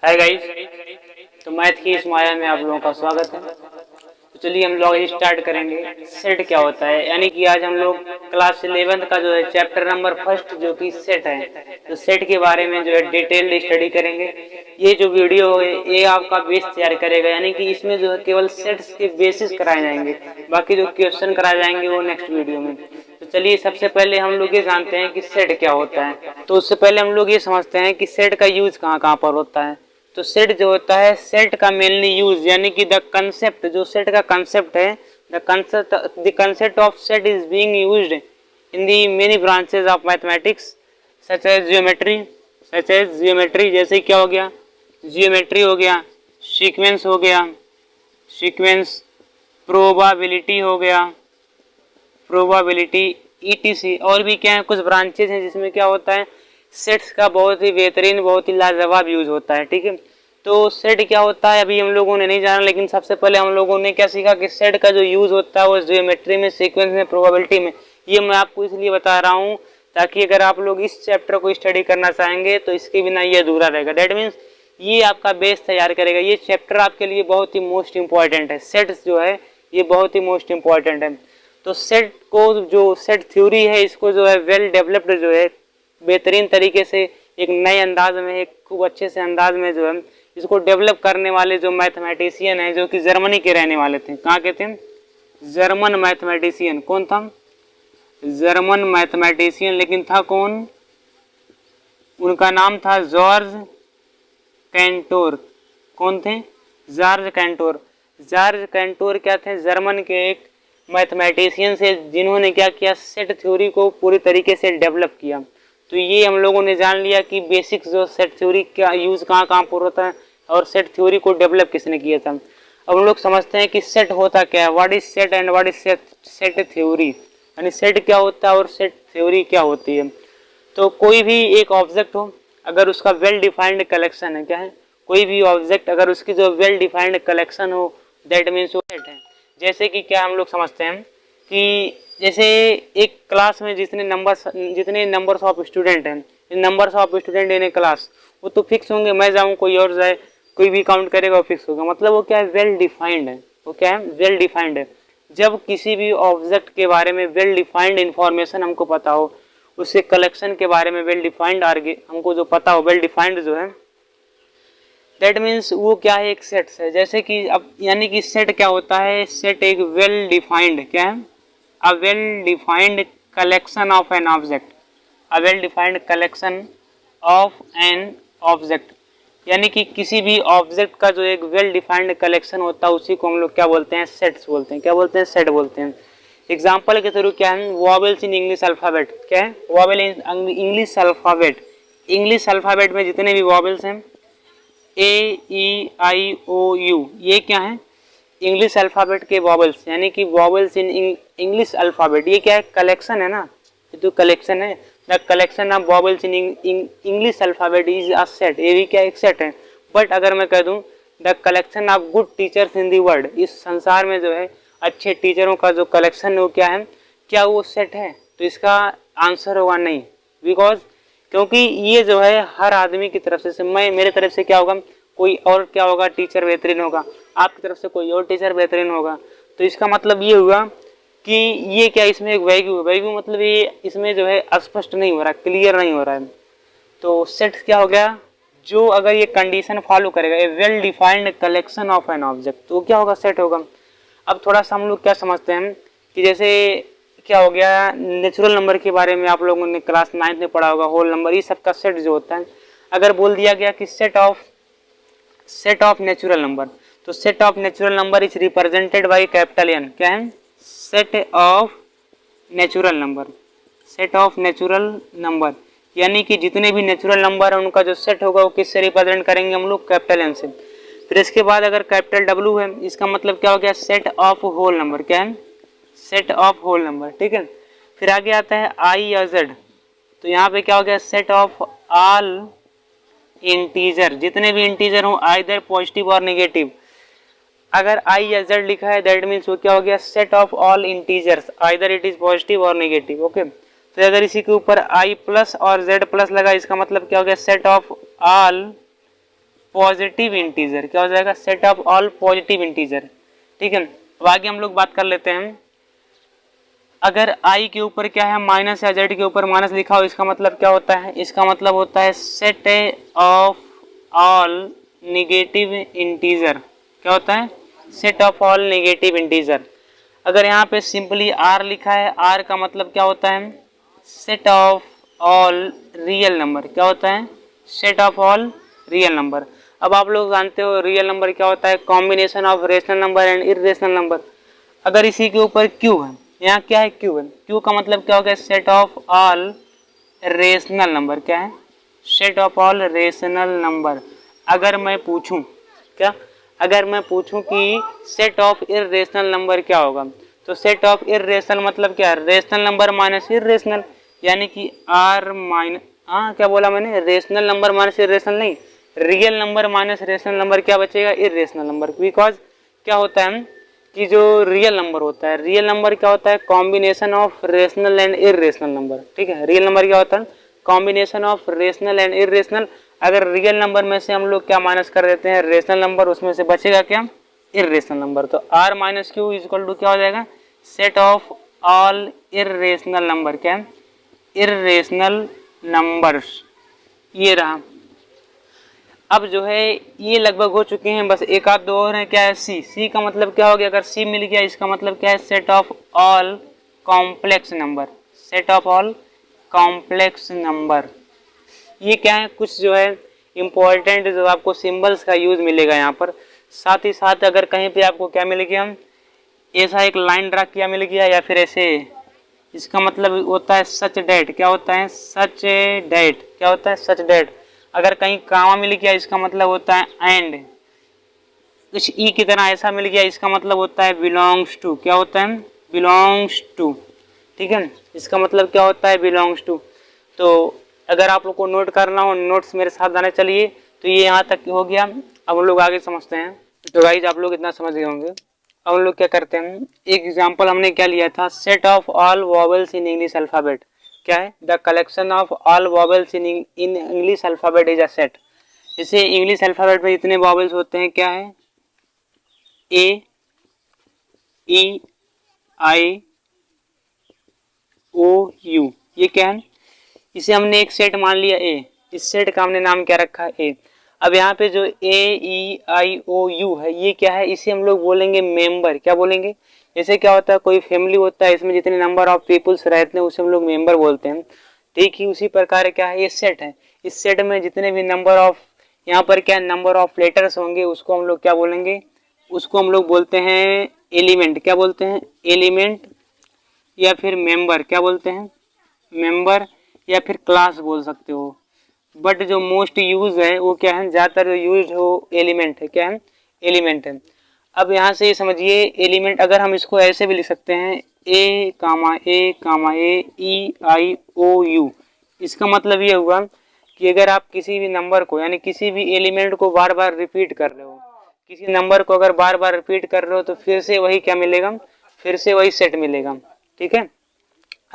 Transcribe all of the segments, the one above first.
Hi guys, तो math की इस माया में आप लोगों का स्वागत है। तो चलिए हम लोग स्टार्ट करेंगे सेट क्या होता है। यानी कि आज हम लोग क्लास 11th का जो है चैप्टर नंबर फर्स्ट जो कि सेट है, तो सेट के बारे में जो है डिटेल्ड स्टडी करेंगे। ये जो वीडियो है ये आपका बेस तैयार करेगा, यानी कि इसमें जो है केवल सेट्स के बेसिस कराए जाएंगे, बाकी जो क्वेश्चन कराए जाएंगे वो नेक्स्ट वीडियो में। तो चलिए सबसे पहले हम लोग ये जानते हैं कि सेट क्या होता है। तो उससे पहले हम लोग ये समझते हैं कि सेट का यूज कहाँ कहाँ पर होता है। तो सेट जो होता है, सेट का मेनली यूज यानी कि द कंसेप्ट, जो सेट का कंसेप्ट है, the concept of set is being used in the many branches of mathematics such as geometry. जैसे क्या हो गया, जियोमेट्री हो गया, सीक्वेंस हो गया, सीक्वेंस, प्रोबाबिलिटी हो गया, प्रोबाबिलिटी, ईटीसी। और भी क्या है, कुछ ब्रांचेज हैं जिसमें क्या होता है, सेट्स का बहुत ही बेहतरीन, बहुत ही लाजवाब यूज होता है। ठीक है, तो सेट क्या होता है अभी हम लोगों ने नहीं जाना, लेकिन सबसे पहले हम लोगों ने क्या सीखा कि सेट का जो यूज होता है वो ज्योमेट्री में, सीक्वेंस में, प्रोबेबिलिटी में। ये मैं आपको इसलिए बता रहा हूँ ताकि अगर आप लोग इस चैप्टर को स्टडी करना चाहेंगे तो इसके बिना ये अधूरा रहेगा। डेट मीन्स ये आपका बेस तैयार करेगा। ये चैप्टर आपके लिए बहुत ही मोस्ट इंपॉर्टेंट है। सेट्स जो है ये बहुत ही मोस्ट इंपॉर्टेंट है। तो सेट को, जो सेट थ्योरी है, इसको जो है वेल डेवलप्ड जो है बेहतरीन तरीके से एक नए अंदाज में, एक खूब अच्छे से अंदाज में जो है इसको डेवलप करने वाले जो मैथमेटिशियन है, जो कि जर्मनी के रहने वाले थे। कहाँ के थे? German mathematician. कौन था? German mathematician. लेकिन था कौन? उनका नाम था जॉर्ज कैंटोर। कौन थे? George Centaur. जॉर्ज कैंटोर क्या थे? जर्मन के एक मैथमेटिशियन से, जिन्होंने क्या किया, सेट थ्योरी को पूरी तरीके से डेवलप किया। तो ये हम लोगों ने जान लिया कि बेसिक्स जो सेट थ्योरी का यूज कहाँ कहाँ पर होता है और सेट थ्योरी को डेवलप किसने किया था। अब हम लोग समझते हैं कि सेट होता क्या है, what is set and what is set theory. यानी सेट क्या होता है और सेट थ्योरी क्या होती है। तो कोई भी एक ऑब्जेक्ट हो, अगर उसका वेल डिफाइंड कलेक्शन है, क्या है, कोई भी ऑब्जेक्ट अगर उसकी जो वेल डिफाइंड कलेक्शन हो, दैट मीन्स वो सेट है। जैसे कि क्या हम लोग समझते हैं कि जैसे एक क्लास में जितने नंबर्स ऑफ स्टूडेंट हैं, numbers of student in A class, वो तो फिक्स होंगे। मैं जाऊँ, कोई और जाए, कोई भी काउंट करेगा वो फिक्स होगा। मतलब वो क्या है, वेल डिफाइंड है। वो क्या है, वेल डिफाइंड है। जब किसी भी ऑब्जेक्ट के बारे में वेल डिफाइंड इंफॉर्मेशन हमको पता हो, उसके कलेक्शन के बारे में वेल डिफाइंड हमको जो पता हो, वेल डिफाइंड जो है, दैट मीन्स वो क्या है, एक सेट है। जैसे कि अब यानी कि सेट क्या होता है, सेट एक वेल डिफाइंड, क्या है, a well defined collection of an object, a well defined collection of an object. यानी कि किसी भी ऑब्जेक्ट का जो एक वेल डिफाइंड कलेक्शन होता है उसी को हम लोग क्या बोलते हैं, सेट्स बोलते हैं। क्या बोलते हैं? सेट बोलते हैं। एग्जाम्पल के थ्रू क्या है, वॉवेल्स इन इंग्लिश अल्फाबेट। क्या है? Vowel in English alphabet. English alphabet में जितने भी वॉवेल्स हैं, ए, ई, आई, ओ, यू, ये क्या है, इंग्लिश अल्फाबेट के वॉवेल्स। यानी कि वॉवेल्स इन इंग्लिश अल्फाबेट, ये क्या है, कलेक्शन है ना, ये तो कलेक्शन है। The collection of vowels in English alphabet is a set. ये भी क्या, एक सेट है। बट अगर मैं कह दूं the collection of good teachers in the world, इस संसार में जो है अच्छे टीचरों का जो कलेक्शन है वो क्या है, क्या वो सेट है? तो इसका आंसर होगा नहीं। बिकॉज क्योंकि ये जो है हर आदमी की तरफ से, मैं मेरे तरफ से क्या होगा, कोई और क्या होगा, टीचर बेहतरीन होगा, आपकी तरफ से कोई और टीचर बेहतरीन होगा। तो इसका मतलब ये हुआ कि ये क्या, इसमें एक वैल्यू मतलब ये इसमें जो है स्पष्ट नहीं हो रहा, क्लियर नहीं हो रहा है। तो सेट क्या हो गया, जो अगर ये कंडीशन फॉलो करेगा, a well defined collection of an object, तो क्या होगा, सेट होगा। अब थोड़ा सा हम लोग क्या समझते हैं कि जैसे क्या हो गया, नेचुरल नंबर के बारे में आप लोगों ने क्लास 9th में पढ़ा होगा। होल नंबर, ये सबका सेट जो होता है, अगर बोल दिया गया कि सेट ऑफ नेचुरल नंबर, तो set of natural number is represented by capital N. क्या है? Set of natural number, set of natural number. यानी कि जितने भी नेचुरल नंबर है उनका जो सेट होगा वो किससे रिप्रेजेंट करेंगे हम लोग, कैपिटल एन से। फिर इसके बाद अगर कैपिटल डब्ल्यू है, इसका मतलब क्या हो गया, सेट ऑफ होल नंबर। क्या है? Set of whole number. ठीक है, फिर आगे आता है आई या जेड, तो यहाँ पे क्या हो गया, सेट ऑफ ऑल इंटीजर, जितने भी इंटीजर हो, आइदर पॉजिटिव और नेगेटिव। अगर आई या जेड लिखा है दैट मीन्स वो क्या हो गया, set of all integers, either it is positive और नेगेटिव। ओके, तो अगर इसी के ऊपर आई प्लस और जेड प्लस लगा, इसका मतलब क्या हो गया, set of all positive integer, क्या हो जाएगा, set of all positive integer. ठीक है, अब आगे हम लोग बात कर लेते हैं। अगर i के ऊपर क्या है माइनस या z के ऊपर माइनस लिखा हो, इसका मतलब क्या होता है, इसका मतलब होता है set of all negative integer. क्या होता है, set of all negative integer. अगर यहाँ पे सिंपली r लिखा है, r का मतलब क्या होता है, set of all real number. क्या होता है, set of all real number. अब आप लोग जानते हो रियल नंबर क्या होता है, combination of rational number and irrational number. अगर इसी के ऊपर q है, यहाँ क्या है, q है, q का मतलब क्या हो गया, set of all rational number. क्या है, set of all rational number. अगर मैं पूछूं क्या, अगर मैं पूछूं कि सेट ऑफ इरेशनल नंबर क्या होगा, तो सेट ऑफ इरेशनल मतलब क्या है, रेशनल नंबर माइनस इरेशनल, यानी कि r माइनस, क्या बोला मैंने, रेशनल नंबर माइनस इरेशनल नहीं, real number minus rational number, क्या बचेगा, इरेशनल नंबर। बिकॉज क्या होता है कि जो रियल नंबर होता है, रियल नंबर क्या होता है, combination of rational and irrational number. ठीक है, रियल नंबर क्या होता है, combination of rational and irrational. अगर रियल नंबर में से हम लोग क्या माइनस कर देते हैं, रेशनल नंबर, उसमें से बचेगा क्या, इरेशनल नंबर। तो r minus Q equal to क्या हो जाएगा, set of all irrational number. क्या है, इरेशनल नंबर्स। ये रहा। अब जो है ये लगभग हो चुके हैं, बस एक आध दो और हैं। क्या है, सी का मतलब क्या हो गया, अगर सी मिल गया इसका मतलब क्या है, set of all complex number, set of all complex number. ये क्या है, कुछ जो है इम्पोर्टेंट जो आपको सिंबल्स का यूज मिलेगा यहाँ पर। साथ ही साथ अगर कहीं पे आपको क्या मिल गया, ऐसा एक लाइन ड्रा किया मिल गया, या फिर ऐसे, इसका मतलब होता है सच डेट। क्या होता है, सच डेट। क्या होता है, सच डेट। अगर कहीं कामा मिल गया, इसका मतलब होता है एंड। कुछ ई की तरह ऐसा मिल गया, इसका मतलब होता है बिलोंग्स टू। क्या होता है, बिलोंग्स टू। ठीक है, इसका मतलब क्या होता है, बिलोंग्स टू। तो अगर आप लोग को नोट करना हो, नोट्स मेरे साथ आने चलिए। तो ये यहाँ तक हो गया, अब हम लोग आगे समझते हैं। तो गाइज आप लोग इतना समझ गए होंगे। अब हम लोग क्या करते हैं, एक एग्जाम्पल हमने क्या लिया था, set of all vowels in English alphabet. क्या है, the collection of all vowels in English alphabet is a set. जैसे इंग्लिश अल्फाबेट में जितने वॉवेल्स होते हैं, क्या है, ए, ई, आई, ओ, यू, ये क्या है, इसे हमने एक सेट मान लिया ए। इस सेट का हमने नाम क्या रखा, ए। अब यहाँ पे जो ए, ई, आई, ओ, यू है, ये क्या है, इसे हम लोग बोलेंगे मेंबर। क्या बोलेंगे, जैसे क्या होता है, कोई फैमिली होता है, इसमें जितने नंबर ऑफ पीपुल्स रहते हैं उसे हम लोग मेंबर बोलते हैं। ठीक ही उसी प्रकार क्या है, ये सेट है। इस सेट में जितने भी नंबर ऑफ, यहाँ पर क्या नंबर ऑफ लेटर्स होंगे, उसको हम लोग क्या बोलेंगे, उसको हम लोग बोलते हैं एलिमेंट। क्या बोलते हैं, एलिमेंट, या फिर मेंबर। क्या बोलते हैं, मेंबर, या फिर क्लास बोल सकते हो। बट जो मोस्ट यूज है वो क्या है, ज़्यादातर यूज हो एलिमेंट है। क्या है, एलिमेंट है। अब यहाँ से समझिए एलिमेंट, अगर हम इसको ऐसे भी लिख सकते हैं, ए कामा ए कामा ए, ई आई ओ यू। इसका मतलब ये हुआ कि अगर आप किसी भी नंबर को, यानी किसी भी एलिमेंट को बार बार रिपीट कर रहे हो, किसी नंबर को अगर बार बार रिपीट कर रहे हो, तो फिर से वही क्या मिलेगा, फिर से वही सेट मिलेगा। ठीक है,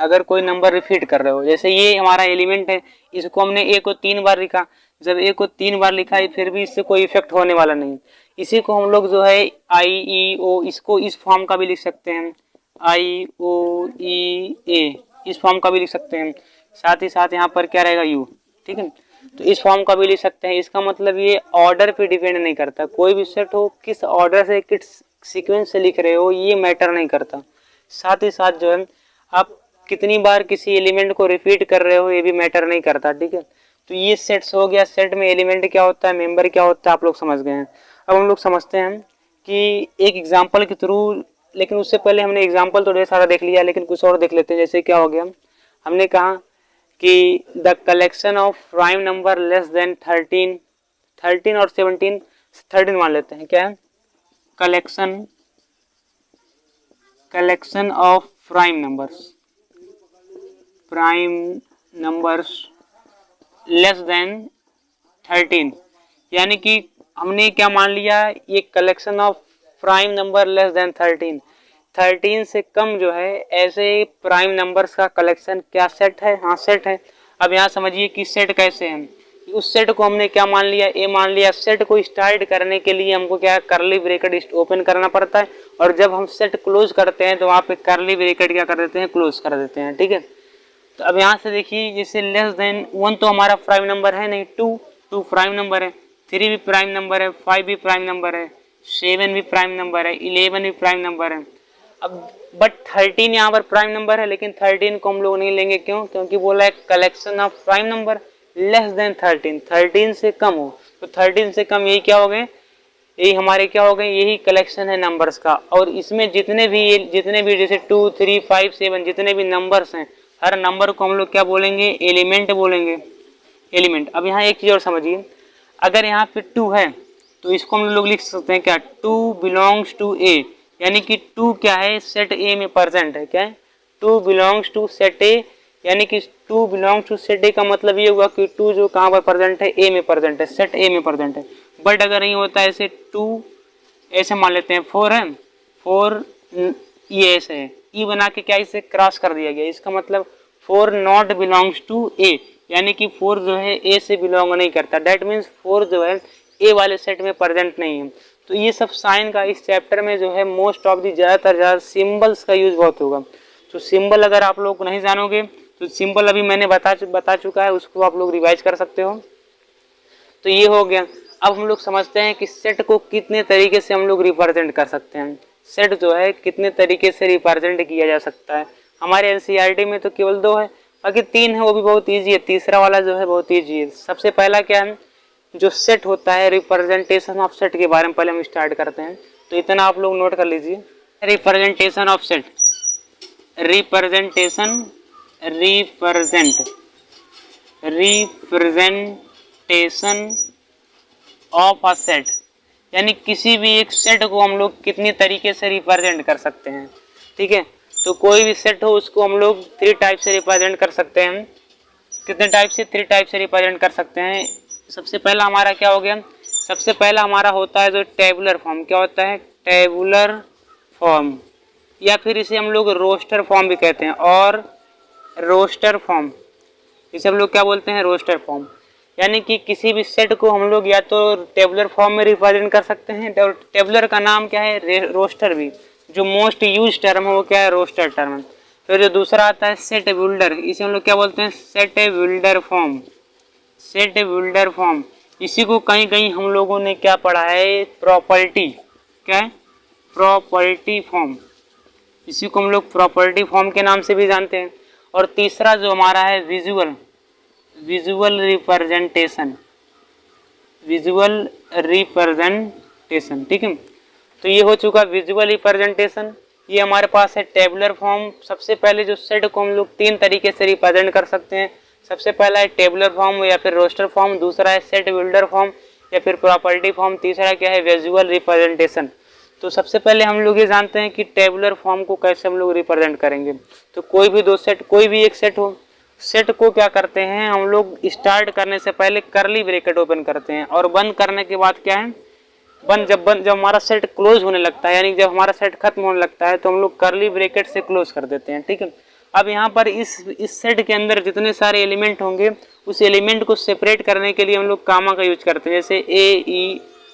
अगर कोई नंबर रिपीट कर रहे हो, जैसे ये हमारा एलिमेंट है, इसको हमने ए को 3 बार लिखा। जब ए को 3 बार लिखा है, फिर भी इससे कोई इफेक्ट होने वाला नहीं। इसी को हम लोग जो है आई, ई, ओ, इसको इस फॉर्म का भी लिख सकते हैं, आई, ओ, ई, ए, इस फॉर्म का भी लिख सकते हैं। साथ ही साथ यहाँ पर क्या रहेगा, यू। ठीक है, तो इस फॉर्म का भी लिख सकते हैं। इसका मतलब ये ऑर्डर पे डिपेंड नहीं करता, कोई भी सेट हो, किस ऑर्डर से, किस सीक्वेंस से लिख रहे हो, ये मैटर नहीं करता। साथ ही साथ जो है आप कितनी बार किसी एलिमेंट को रिपीट कर रहे हो, ये भी मैटर नहीं करता। ठीक है, तो ये सेट्स हो गया। सेट में एलिमेंट क्या होता है, मेंबर क्या होता है, आप लोग समझ गए हैं। अब हम लोग समझते हैं कि एक एग्जांपल के थ्रू, लेकिन उससे पहले हमने एग्जांपल तो ढेर सारा देख लिया, लेकिन कुछ और देख लेते हैं। जैसे क्या हो गया, हमने कहा कि the collection of prime number less than 13 और 17, 13 मान लेते हैं। क्या है, collection of prime numbers less than 13, यानी कि हमने क्या मान लिया, ये collection of prime number less than 13 से कम जो है, ऐसे प्राइम नंबर्स का कलेक्शन क्या सेट है, हाँ सेट है। अब यहाँ समझिए कि सेट कैसे है, उस सेट को हमने क्या मान लिया, ए मान लिया। सेट को स्टार्ट करने के लिए हमको क्या कर्ली ब्रैकेट ओपन करना पड़ता है, और जब हम सेट क्लोज करते हैं तो वहाँ पे कर्ली ब्रैकेट क्या कर देते हैं, क्लोज कर देते हैं, ठीक है। तो अब यहाँ से देखिए, जैसे लेस देन 1 तो हमारा प्राइम नंबर है नहीं, 2 प्राइम नंबर है, 3 भी प्राइम नंबर है, 5 भी प्राइम नंबर है, 7 भी प्राइम नंबर है, 11 भी प्राइम नंबर है। अब बट 13 यहाँ पर प्राइम नंबर है, लेकिन 13 को हम लोग नहीं लेंगे, क्यों? क्योंकि बोला है collection of prime number less than 13 से कम हो। तो 13 से कम यही क्या हो गए, यही हमारे क्या हो गए, यही कलेक्शन है नंबर्स का। और इसमें जितने भी जैसे 2, 3, 5, 7 जितने भी नंबर्स हैं, हर नंबर को हम लोग क्या बोलेंगे, एलिमेंट बोलेंगे, एलिमेंट। अब यहाँ एक चीज और समझिए, अगर यहाँ पे 2 है तो इसको हम लोग लिख सकते हैं क्या, 2 बिलोंग्स टू ए, यानी कि 2 क्या है, सेट ए में प्रेजेंट है। क्या है, 2 बिलोंग्स टू सेट ए, यानी कि 2 बिलोंग्स टू सेट ए का मतलब ये हुआ कि 2 जो कहाँ पर प्रेजेंट है, ए में प्रेजेंट है, सेट ए में प्रेजेंट है। बट अगर नहीं होता ऐसे 2 ऐसे मान लेते हैं 4 है, 4 ये ऐसे है, ई बना के क्या इसे क्रॉस कर दिया गया, इसका मतलब 4 नॉट बिलोंग्स टू ए, यानी कि 4 जो है ए से बिलोंग नहीं करता। दैट मीन्स 4 जो है ए वाले सेट में प्रेजेंट नहीं है। तो ये सब साइन का इस चैप्टर में जो है मोस्ट ऑफ दी ज़्यादा सिंबल्स का यूज बहुत होगा। तो सिंबल अगर आप लोग नहीं जानोगे तो सिंबल अभी मैंने बता चुका है, उसको आप लोग रिवाइज कर सकते हो। तो ये हो गया। अब हम लोग समझते हैं कि सेट को कितने तरीके से हम लोग रिप्रेजेंट कर सकते हैं। सेट जो है कितने तरीके से रिप्रेजेंट किया जा सकता है। हमारे एनसीईआरटी में तो केवल 2 है, बाकी 3 है, वो भी बहुत ईजी है। तीसरा वाला जो है बहुत ईजी है। सबसे पहला क्या है, जो सेट होता है, रिप्रेजेंटेशन ऑफ सेट के बारे में पहले हम स्टार्ट करते हैं। तो इतना आप लोग नोट कर लीजिए, representation of set, representation of a set, यानी किसी भी एक सेट को हम लोग कितनी तरीके से रिप्रेजेंट कर सकते हैं। ठीक है, तो कोई भी सेट हो उसको हम लोग 3 टाइप से रिप्रेजेंट कर सकते हैं। कितने टाइप से, 3 टाइप से रिप्रेजेंट कर सकते हैं। सबसे पहला हमारा क्या हो गया, सबसे पहला हमारा होता है जो टेबुलर फॉर्म। क्या होता है, टेबुलर फॉर्म, या फिर इसे हम लोग रोस्टर फॉर्म भी कहते हैं, और रोस्टर फॉर्म, इसे हम लोग क्या बोलते हैं, रोस्टर फॉर्म। यानी कि किसी भी सेट को हम लोग या तो टेबुलर फॉर्म में रिप्रेजेंट कर सकते हैं, और टेबुलर का नाम क्या है, रोस्टर भी। जो मोस्ट यूज टर्म है वो क्या है, रोस्टर टर्म है। फिर जो दूसरा आता है सेट बिल्डर, इसे हम लोग क्या बोलते हैं, set builder form, set builder form. इसी को कहीं कहीं हम लोगों ने क्या पढ़ा है, प्रॉपर्टी, क्या है, प्रॉपर्टी फॉर्म। इसी को हम लोग प्रॉपर्टी फॉर्म के नाम से भी जानते हैं। और तीसरा जो हमारा है विजुअल रिप्रेजेंटेशन, विजुअल रिप्रेजेंटेशन। ठीक है, तो ये हो चुका विजुअल रिप्रेजेंटेशन। ये हमारे पास है टेबुलर फॉर्म। सबसे पहले जो सेट को हम लोग 3 तरीके से रिप्रेजेंट कर सकते हैं। सबसे पहला है टेबुलर फॉर्म या फिर रोस्टर फॉर्म, दूसरा है सेट बिल्डर फॉर्म या फिर प्रॉपर्टी फॉर्म, तीसरा क्या है, विजुअल रिप्रेजेंटेशन। तो सबसे पहले हम लोग ये जानते हैं कि टेबुलर फॉर्म को कैसे हम लोग रिप्रेजेंट करेंगे। तो कोई भी 2 सेट, कोई भी एक सेट हो, सेट को क्या करते हैं हम लोग, स्टार्ट करने से पहले कर्ली ब्रैकेट ओपन करते हैं, और बंद करने के बाद क्या है, जब हमारा सेट क्लोज होने लगता है, यानी जब हमारा सेट खत्म होने लगता है तो हम लोग कर्ली ब्रैकेट से क्लोज कर देते हैं। ठीक है, अब यहाँ पर इस सेट के अंदर जितने सारे एलिमेंट होंगे, उस एलिमेंट को सेपरेट करने के लिए हम लोग कामा का यूज करते हैं। जैसे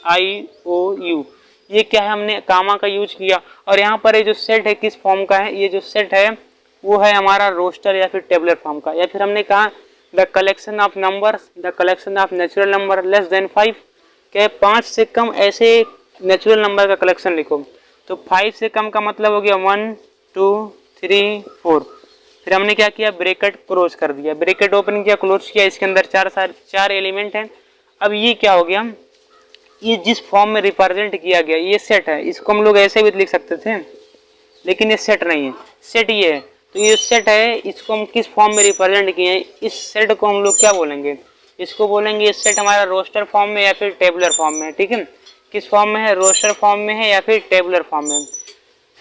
AEIOU, ये क्या है, हमने कामा का यूज किया। और यहाँ पर ये जो सेट है किस फॉर्म का है, ये जो सेट है वो है हमारा रोस्टर या फिर टेबुलर फॉर्म का। या फिर हमने कहा the collection of numbers, the collection of natural number less than 5, क्या 5 से कम ऐसे नेचुरल नंबर का कलेक्शन लिखो। तो 5 से कम का मतलब हो गया 1 2 3 4। फिर हमने क्या किया, ब्रैकेट क्लोज कर दिया, ब्रैकेट ओपन किया, क्लोज किया। इसके अंदर 4 एलिमेंट हैं। अब ये क्या हो गया, ये जिस फॉर्म में रिप्रेजेंट किया गया ये सेट है। इसको हम लोग ऐसे भी लिख सकते थे, लेकिन ये सेट नहीं है, सेट ये है। तो ये सेट है, इसको हम किस फॉर्म में रिप्रेजेंट किए हैं, इस सेट को हम लोग क्या बोलेंगे, इसको बोलेंगे ये सेट हमारा रोस्टर फॉर्म में या फिर टेबुलर फॉर्म में। ठीक है, किस फॉर्म में है, रोस्टर फॉर्म में है या फिर टेबुलर फॉर्म में।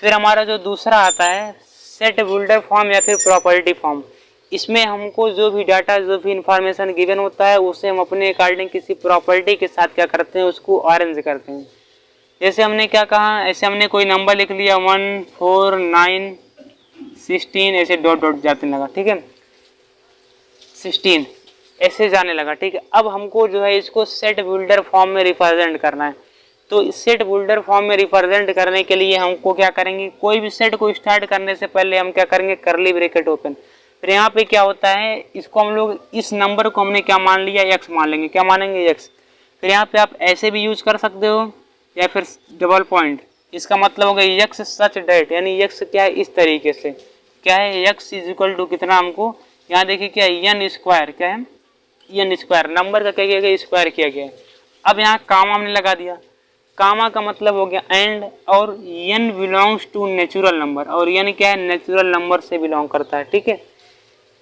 फिर हमारा जो दूसरा आता है सेट बिल्डर फॉर्म या फिर प्रॉपर्टी फॉर्म, इसमें हमको जो भी डाटा, जो भी इंफॉर्मेशन गिवन होता है उसे हम अपने अकॉर्डिंग किसी प्रॉपर्टी के साथ क्या करते हैं, उसको अरेंज करते हैं। जैसे हमने क्या कहा, ऐसे हमने कोई नंबर लिख लिया 1 4 9 16, ऐसे डॉट डॉट जाते लगा। ठीक है, 16। ऐसे जाने लगा, ठीक है। अब हमको जो है इसको सेट बिल्डर फॉर्म में रिप्रेजेंट करना है। तो सेट बिल्डर फॉर्म में रिप्रेजेंट करने के लिए हमको क्या करेंगे, कोई भी सेट को स्टार्ट करने से पहले हम क्या करेंगे, करली ब्रैकेट ओपन। फिर यहाँ पे क्या होता है, इसको हम लोग इस नंबर को हमने क्या मान लिया, एक्स मान लेंगे, क्या मानेंगे, एक्स। फिर यहाँ पे आप ऐसे भी यूज कर सकते हो या फिर डबल पॉइंट, इसका मतलब होगा एक्स सच डेट, यानी एक्स क्या है इस तरीके से, क्या है एक्स इज इक्वल टू कितना, हमको यहाँ देखिए क्या है एन स्क्वायर, क्या है एन स्क्वायर, नंबर का क्या किया गया, स्क्वायर किया गया। अब यहाँ कामा हमने लगा दिया, कामा का मतलब हो गया एंड, और N belongs to natural number, और एन क्या है नेचुरल नंबर से बिलोंग करता है, ठीक है।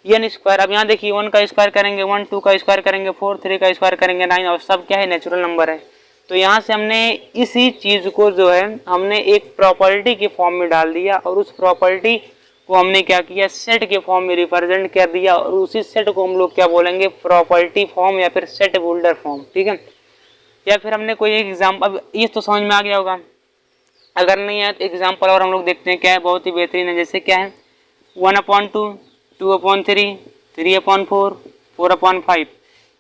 एन स्क्वायर, अब यहाँ देखिए 1 का स्क्वायर करेंगे 1, 2 का स्क्वायर करेंगे 4, 3 का स्क्वायर करेंगे 9, और सब क्या है नेचुरल नंबर है। तो यहाँ से हमने इसी चीज़ को जो है हमने एक प्रॉपर्टी के फॉर्म में डाल दिया, और उस प्रॉपर्टी को हमने क्या किया, सेट के फॉर्म में रिप्रेजेंट कर दिया, और उसी सेट को हम लोग क्या बोलेंगे, प्रॉपर्टी फॉर्म या फिर सेट बिल्डर फॉर्म, ठीक है। या फिर हमने कोई एक एग्जाम्पल, अब ये तो समझ में आ गया होगा, अगर नहीं है तो एग्जाम्पल और हम लोग देखते हैं, क्या है बहुत ही बेहतरीन है। जैसे क्या है 1/2, 2/3, 3/4, 4/5,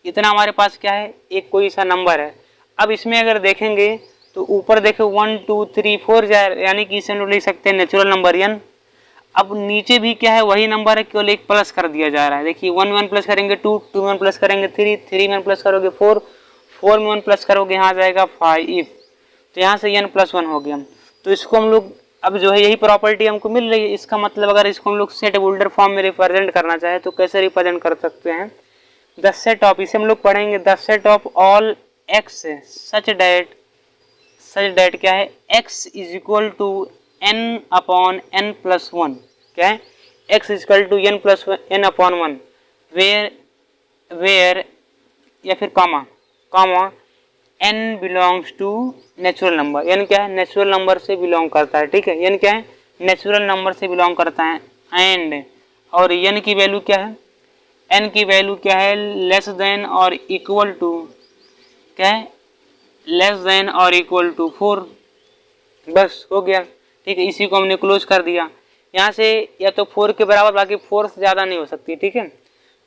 इतना हमारे पास क्या है एक कोई सा नंबर है। अब इसमें अगर देखेंगे तो ऊपर देखे 1 2 3 4 जाए, यानी कि इसे हम लोग लिख सकते हैं नेचुरल नंबर एन। अब नीचे भी क्या है वही नंबर है, केवल एक प्लस कर दिया जा रहा है। देखिए 1 में 1 प्लस करेंगे 2, 2 में 1 प्लस करेंगे 3, 3 में 1 प्लस करोगे 4, 4 में 1 प्लस करोगे यहाँ जाएगा 5, तो यहाँ से n + 1 हो गया। तो इसको हम लोग अब जो है यही प्रॉपर्टी हमको मिल रही है, इसका मतलब अगर इसको हम लोग सेट बिल्डर फॉर्म में रिप्रेजेंट करना चाहे तो कैसे रिप्रेजेंट कर सकते हैं, द सेट ऑफ, इसे हम लोग पढ़ेंगे the set of all x such that क्या है, x is equal to n/n+1, क्या है x is equal to n/n/1, where या फिर comma n belongs to natural number, n क्या है नेचुरल नंबर से बिलोंग करता है, ठीक है। n क्या है नेचुरल नंबर से बिलोंग करता है, एंड और n की वैल्यू क्या है, n की वैल्यू क्या है लेस देन और इक्वल टू, क्या है लेस देन और इक्वल टू 4, बस हो गया, ठीक है। इसी को हमने क्लोज कर दिया। यहाँ से या तो 4 के बराबर, बाकी 4 से ज़्यादा नहीं हो सकती, ठीक है।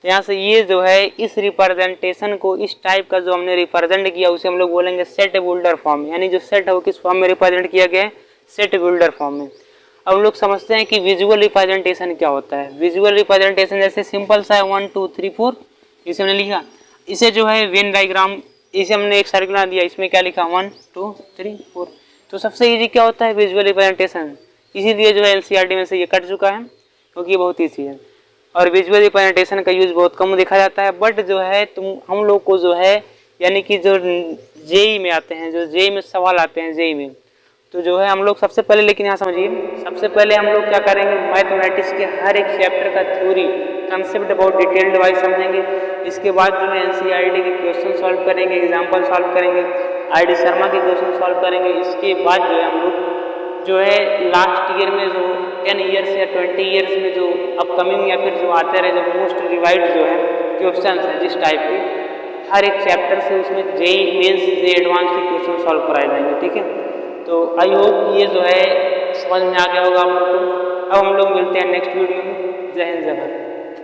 तो यहाँ से ये जो है इस रिप्रेजेंटेशन को, इस टाइप का जो हमने रिप्रेजेंट किया उसे हम लोग बोलेंगे सेट बिल्डर फॉर्म, यानी जो सेट है वो किस फॉर्म में रिप्रेजेंट किया गया है, सेट बिल्डर फॉर्म में। अब हम लोग समझते हैं कि विजुअल रिप्रेजेंटेशन क्या होता है। विजुअल रिप्रेजेंटेशन जैसे सिंपल सा है 1 2 3 4, इसे हमने लिखा, इसे जो है वेन डायग्राम, इसे हमने एक सर्कल बना दिया, इसमें क्या लिखा 1 2 3 4। तो सबसे इजी क्या होता है विजुअल रिप्रेजेंटेशन, इसीलिए जो है एनसीईआरटी में से ये कट चुका है, क्योंकि ये बहुत ईजी है। और विजुअल रिप्रेजेंटेशन का यूज बहुत कम देखा जाता है, बट जो है हम लोग को जो है यानी कि जो जेई में आते हैं, जो जेई में सवाल आते हैं जेई में, तो जो है हम लोग सबसे पहले, लेकिन यहाँ समझिए, सबसे पहले हम लोग क्या करेंगे, मैथमेटिक्स के हर एक चैप्टर का थ्योरी कंसेप्ट बहुत डिटेल्ड वाइज समझेंगे। इसके बाद जो है एनसीईआरटी के क्वेश्चन सॉल्व करेंगे, एग्जाम्पल सॉल्व करेंगे, आईडी शर्मा के क्वेश्चन सॉल्व करेंगे। इसके बाद जो है हम लोग जो है लास्ट ईयर में जो 10 ईयर्स या 20 ईयर्स में जो अपकमिंग या फिर जो आते रहे, जो मोस्ट रिवाइड जो है क्वेश्चन है जिस टाइप के, हर एक चैप्टर से उसमें जेई मेंस जेई एडवांस के क्वेश्चन सॉल्व कराए जाएंगे, ठीक है। तो आई होप ये जो है समझ में आ गया होगा आप लोग को। अब हम लोग मिलते हैं नेक्स्ट वीडियो में। जय हिंद जय भारत।